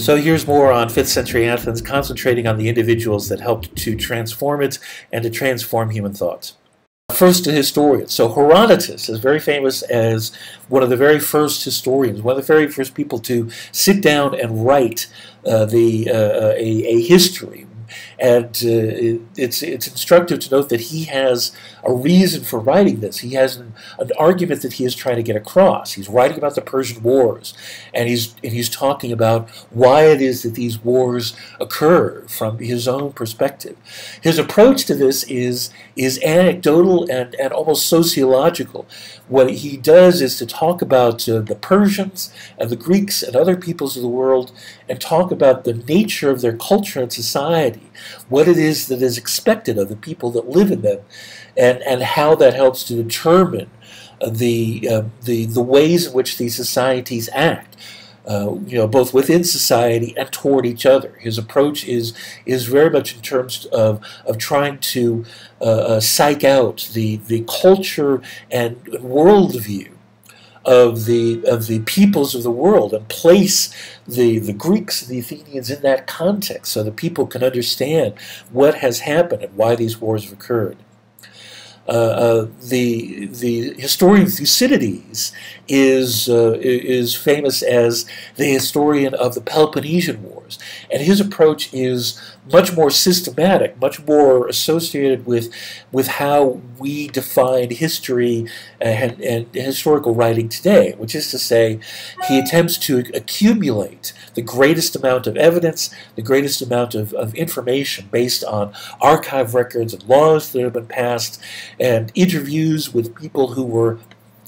So here's more on 5th century Athens, concentrating on the individuals that helped to transform it and to transform human thought. First, a historian. So Herodotus is very famous as one of the very first historians, one of the very first people to sit down and write a history. And it's instructive to note that he has a reason for writing this. He has an argument that he is trying to get across. He's writing about the Persian Wars, and he's talking about why it is that these wars occur from his own perspective. His approach to this is anecdotal and almost sociological. What he does is to talk about the Persians and the Greeks and other peoples of the world and talk about the nature of their culture and society, what it is that is expected of the people that live in them, and how that helps to determine the ways in which these societies act, both within society and toward each other. His approach is very much in terms of trying to psych out the culture and worldview of the peoples of the world and place the Greeks and the Athenians in that context so that people can understand what has happened and why these wars have occurred. The historian Thucydides is famous as the historian of the Peloponnesian Wars, and his approach is much more systematic, much more associated with how we define history and historical writing today, which is to say, he attempts to accumulate the greatest amount of evidence, the greatest amount of information based on archive records and laws that have been passed, and interviews with people who were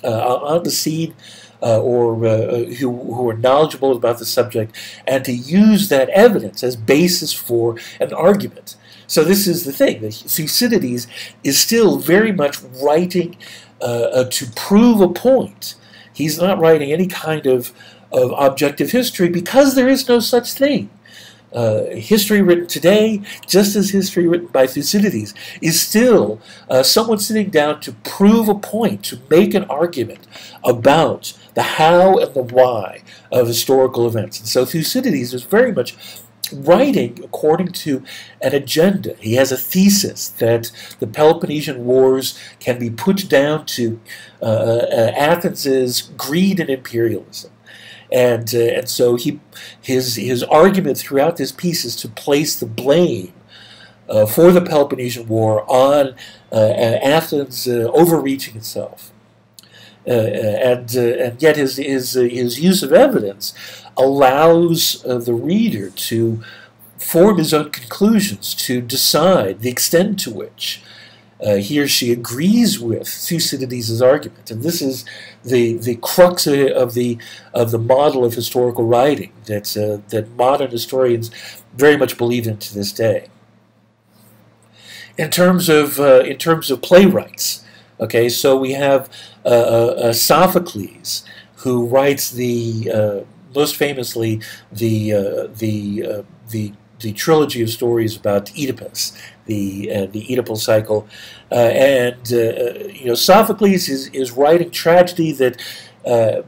on the scene or who were knowledgeable about the subject, and to use that evidence as basis for an argument. So this is the thing, that Thucydides is still very much writing to prove a point. He's not writing any kind of objective history because there is no such thing. History written today, just as history written by Thucydides, is still someone sitting down to prove a point, to make an argument about the how and the why of historical events. And so Thucydides is very much writing according to an agenda. He has a thesis that the Peloponnesian Wars can be put down to Athens's greed and imperialism. And so his argument throughout this piece is to place the blame for the Peloponnesian War on Athens overreaching itself. And yet his use of evidence allows the reader to form his own conclusions, to decide the extent to which he or she agrees with Thucydides' argument. And this is the crux of the model of historical writing that modern historians very much believe in to this day. In terms of playwrights, okay, so we have Sophocles, who writes most famously the trilogy of stories about Oedipus, the Oedipal cycle, Sophocles is writing tragedy that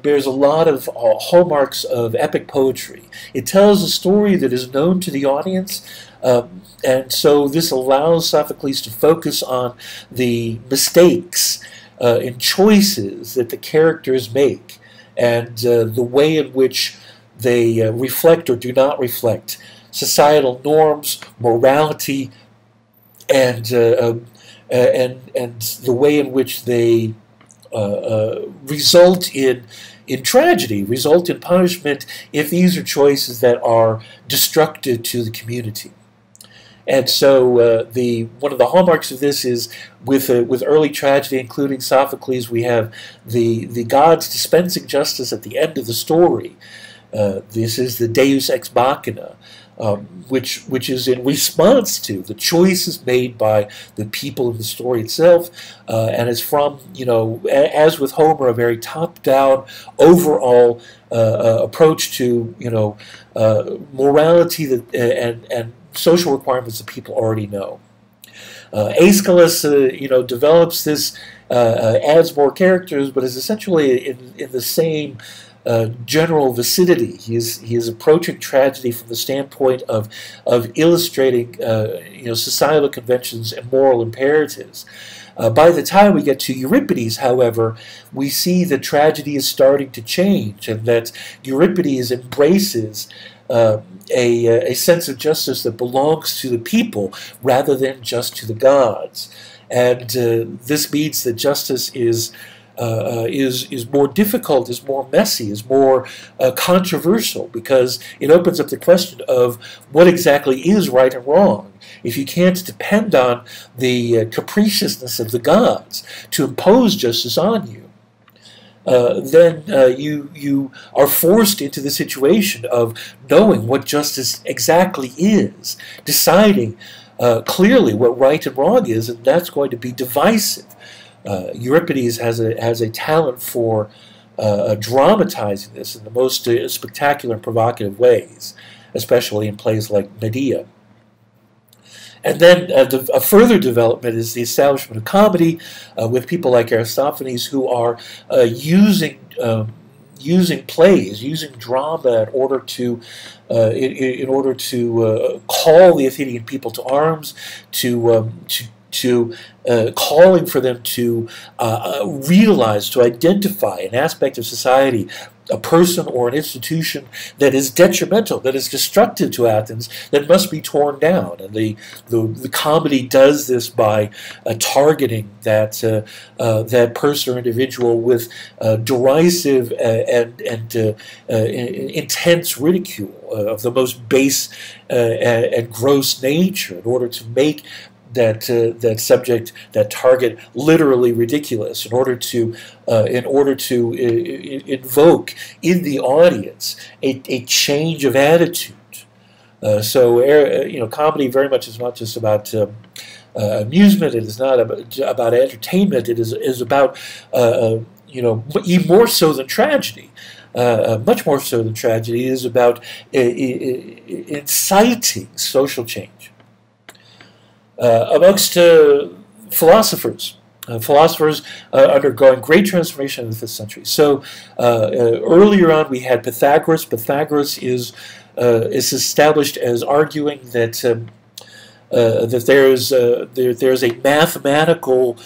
bears a lot of hallmarks of epic poetry. It tells a story that is known to the audience, and so this allows Sophocles to focus on the mistakes and choices that the characters make, and the way in which they reflect or do not reflect societal norms, morality, and the way in which they result in tragedy, result in punishment, if these are choices that are destructive to the community. And so one of the hallmarks of this is with early tragedy, including Sophocles, we have the gods dispensing justice at the end of the story. This is the Deus ex machina, which is in response to the choices made by the people in the story itself, and is from, as with Homer, a very top-down, overall approach to, morality and social requirements that people already know. Aeschylus, develops this, adds more characters, but is essentially in the same general vicinity. He is approaching tragedy from the standpoint of illustrating societal conventions and moral imperatives. By the time we get to Euripides, however, we see that tragedy is starting to change, and that Euripides embraces a sense of justice that belongs to the people rather than just to the gods. And this means that justice is more difficult, is more messy, is more controversial, because it opens up the question of what exactly is right and wrong. If you can't depend on the capriciousness of the gods to impose justice on you, then you are forced into the situation of knowing what justice exactly is, deciding clearly what right and wrong is, and that's going to be divisive. Euripides has a talent for dramatizing this in the most spectacular and provocative ways, especially in plays like Medea. And then a further development is the establishment of comedy with people like Aristophanes, who are using plays, using drama in order to call the Athenian people to arms, calling for them to realize, to identify an aspect of society, a person or an institution that is detrimental, that is destructive to Athens, that must be torn down. And the comedy does this by targeting that person or individual with derisive and intense ridicule of the most base and gross nature, in order to make that subject, that target, literally ridiculous, in order to invoke in the audience a change of attitude. So comedy very much is not just about amusement. It is not about entertainment. It is about even more so than tragedy. Much more so than tragedy. It is about inciting social change. Amongst philosophers undergoing great transformation in the 5th century. So earlier on we had Pythagoras. Pythagoras is established as arguing that that there is a mathematical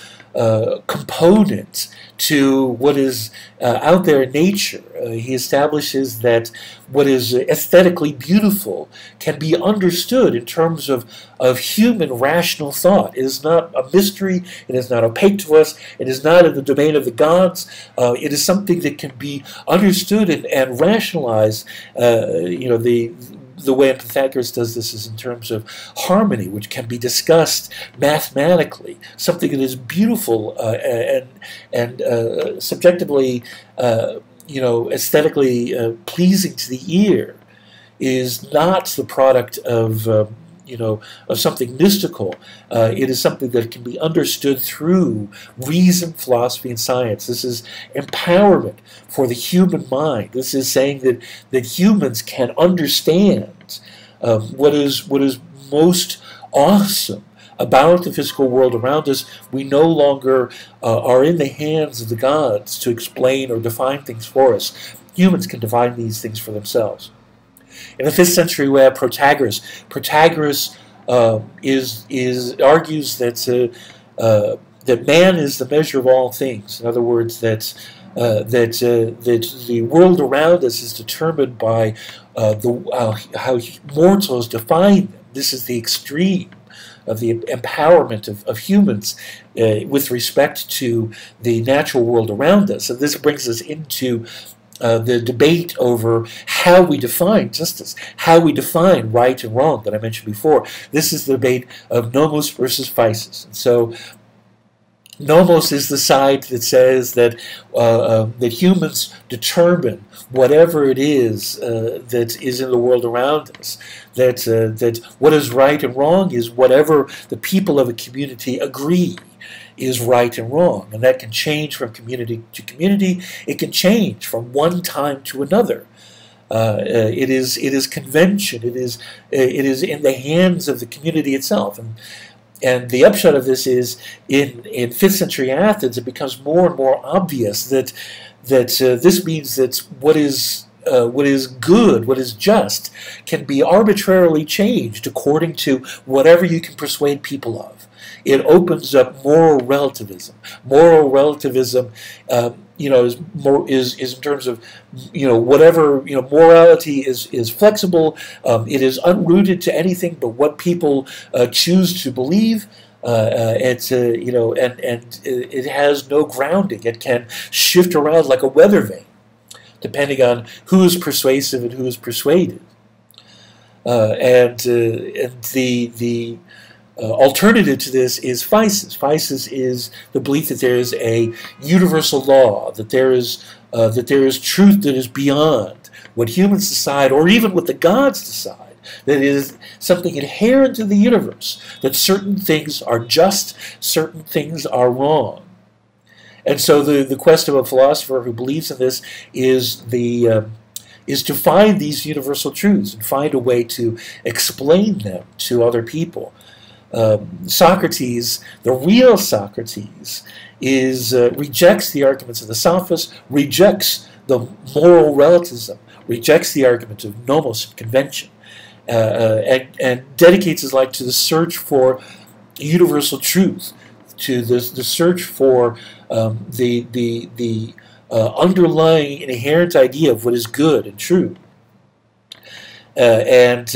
component to what is out there in nature. He establishes that what is aesthetically beautiful can be understood in terms of human rational thought. It is not a mystery. It is not opaque to us. It is not in the domain of the gods. It is something that can be understood and rationalized. The way Pythagoras does this is in terms of harmony, which can be discussed mathematically. Something that is beautiful and subjectively, aesthetically pleasing to the ear, is not the product of something mystical. It is something that can be understood through reason, philosophy, and science. This is empowerment for the human mind. This is saying that humans can understand what is most awesome about the physical world around us. We no longer are in the hands of the gods to explain or define things for us. Humans can define these things for themselves. In the 5th century, we have Protagoras. Protagoras argues that that man is the measure of all things. In other words, that the world around us is determined by how mortals define them. This is the extreme of the empowerment of humans with respect to the natural world around us. And this brings us into the debate over how we define justice, how we define right and wrong that I mentioned before. This is the debate of nomos versus physis. And so nomos is the side that says that that humans determine whatever it is that is in the world around us. That what is right and wrong is whatever the people of a community agree is right and wrong, and that can change from community to community. It can change from one time to another. It is convention. It is in the hands of the community itself. And the upshot of this is, in 5th century Athens, it becomes more and more obvious that this means that what is good, what is just, can be arbitrarily changed according to whatever you can persuade people of. It opens up moral relativism. Moral relativism, is in terms of, whatever, morality is flexible. It is unrooted to anything but what people choose to believe. It has no grounding. It can shift around like a weather vane, depending on who is persuasive and who is persuaded. The alternative to this is physis. Physis is the belief that there is a universal law, that there is truth that is beyond what humans decide, or even what the gods decide. That is something inherent in the universe, that certain things are just, certain things are wrong. And so the quest of a philosopher who believes in this is to find these universal truths and find a way to explain them to other people. Socrates, the real Socrates, rejects the arguments of the sophists, rejects the moral relativism, rejects the argument of nomos and convention, and dedicates his life to the search for universal truth, to the search for the underlying inherent idea of what is good and true, and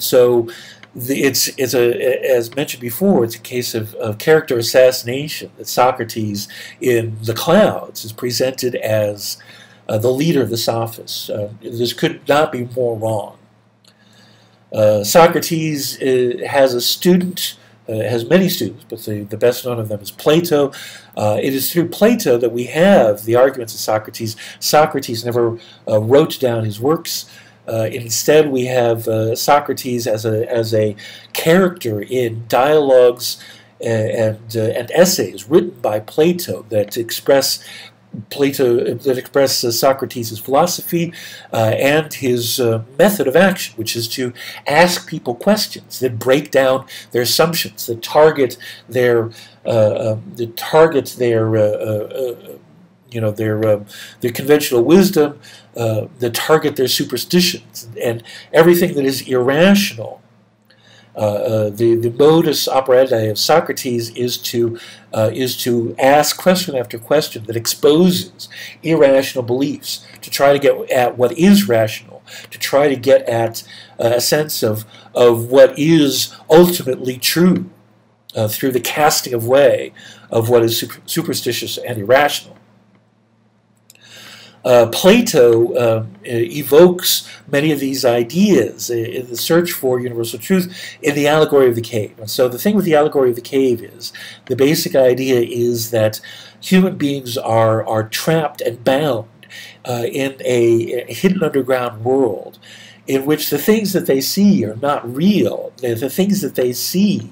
so as mentioned before, it's a case of character assassination. That Socrates in The Clouds is presented as the leader of the sophists. This could not be more wrong. Socrates has a student. Has many students, but the best known of them is Plato. It is through Plato that we have the arguments of Socrates. Socrates never wrote down his works. Instead, we have Socrates as a character in dialogues and essays written by Plato that express Socrates' philosophy and his method of action, which is to ask people questions that break down their assumptions, that target their conventional wisdom, that target their superstitions, and everything that is irrational. The modus operandi of Socrates is to ask question after question that exposes irrational beliefs, to try to get at what is rational, to try to get at a sense of what is ultimately true through the casting away of what is superstitious and irrational. Plato evokes many of these ideas in the search for universal truth in the allegory of the cave. And so the thing with the allegory of the cave is, the basic idea is that human beings are trapped and bound in a hidden underground world in which the things that they see are not real. The things that they see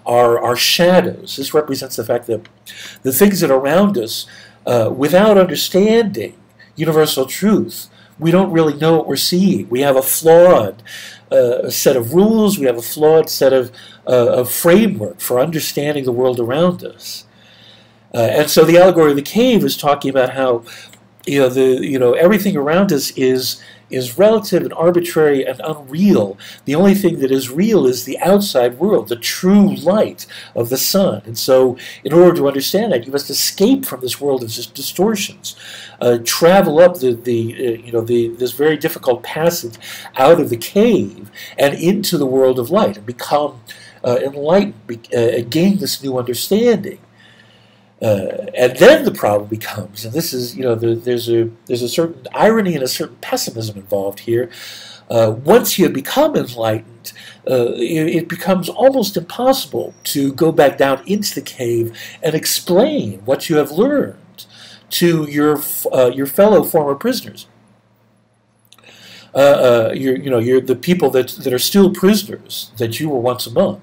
are shadows. This represents the fact that the things that are around us, without understanding universal truth, we don't really know what we're seeing. We have a flawed set of rules. We have a flawed set of framework for understanding the world around us. And so the allegory of the cave is talking about how everything around us is relative and arbitrary and unreal. The only thing that is real is the outside world, the true light of the sun. And so in order to understand that, you must escape from this world of distortions, travel up this very difficult passage out of the cave and into the world of light, and become enlightened, gain this new understanding. And then the problem becomes, and this is, there's a certain irony and a certain pessimism involved here. Once you become enlightened, it becomes almost impossible to go back down into the cave and explain what you have learned to your fellow former prisoners. You're the people that are still prisoners that you were once among,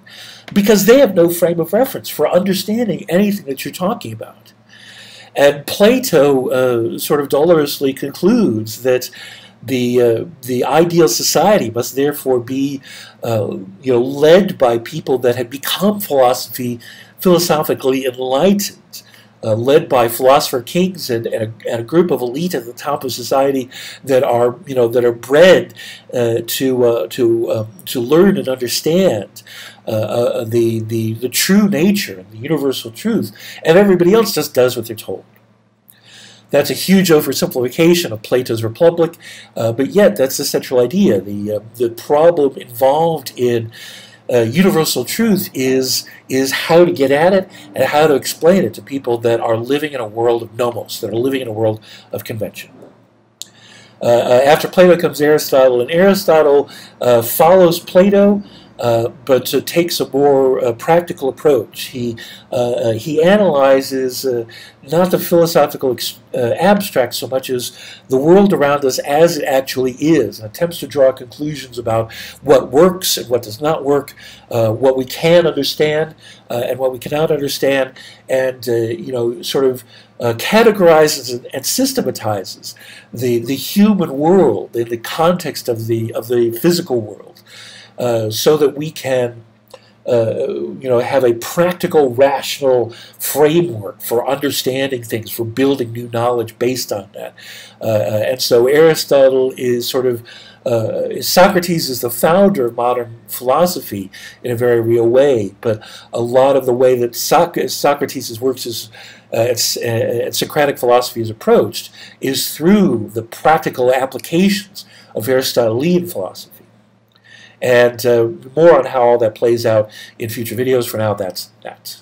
because they have no frame of reference for understanding anything that you're talking about. And Plato sort of dolorously concludes that the ideal society must therefore be led by people that have become philosophically enlightened, led by philosopher kings and a group of elite at the top of society that are bred to learn and understand the true nature and the universal truth, and everybody else just does what they're told. That's a huge oversimplification of Plato's Republic, but yet that's the central idea. The problem involved in universal truth is how to get at it and how to explain it to people that are living in a world of nomos, that are living in a world of convention. After Plato comes Aristotle, and Aristotle follows Plato, but takes a more practical approach. He analyzes not the philosophical abstract so much as the world around us as it actually is, and attempts to draw conclusions about what works and what does not work, what we can understand and what we cannot understand, and sort of categorizes and systematizes the human world in the context of the physical world. So that we can, have a practical, rational framework for understanding things, for building new knowledge based on that. And so Aristotle is sort of, Socrates is the founder of modern philosophy in a very real way, but a lot of the way that Socrates' works is, and Socratic philosophy is approached is through the practical applications of Aristotelian philosophy. And more on how all that plays out in future videos. For now, that's that.